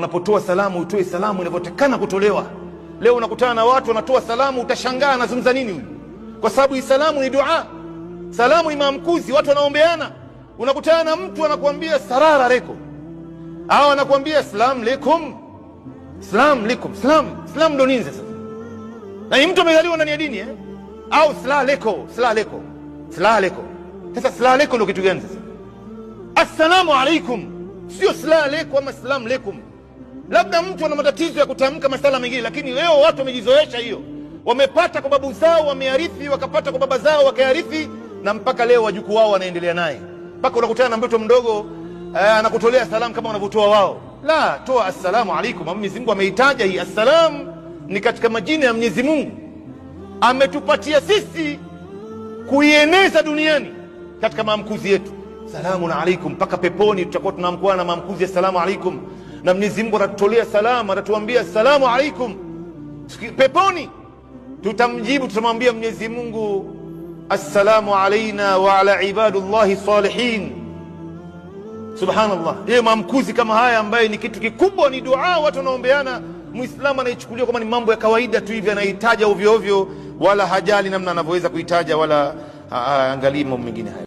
Unapotoa salamu utoe salamu inavyotakana kutolewa. Leo unakutana na watu wanatoa salamu, utashangaa anazungumza nini huyu, kwa sababu hii salamu ni dua. Salamu ni maamkuzi, watu wanaombeana. Unakutana na mtu anakuambia sarara leko, au anakuambia asalamu alaykum, asalamu alaykum. Salam ndo nini sasa? Na ni mtu amezaliwa ndani ya dini au sala leko. Sasa sala leko ndo kitu gani sasa? Assalamu alaykum sio sala leko ama salam alaykum. Labda mtu ana matatizo ya kutamka masala mengine, lakini leo watu wamejizoesha hiyo. Wamepata kwa babu zao, wamearithi, wakapata kwa baba zao, wakaarithi, na mpaka leo wajukuu wao wanaendelea naye. Mpaka unakutana na mtoto mdogo anakutolea salamu kama wanavyotoa wao. La, toa assalamu alaykum. Mwenyezi Mungu ameitaja hii assalam ni katika majina ya Mwenyezi Mungu. Ametupatia sisi kuieneza duniani katika maamkuzi yetu. Salamun alaykum, mpaka peponi tutakuwa tunamkuana na maamkuzi ya salamu alaykum. Na Mwenyezi Mungu atatutolea salamu, atatuambia salamu alaykum. Peponi tutamjibu, tutamwambia Mwenyezi Mungu assalamu alayna wa ala ibadullahi salihin. Subhanallah. Yeye maamkuzi kama haya ambaye ni kitu kikubwa, ni dua, watu wanaombeana. Muislamu anaichukulia kama ni mambo ya kawaida tu hivi, anaitaja ovyo ovyo, wala hajali namna anavyoweza kuitaja, wala angalii mambo mengine haya.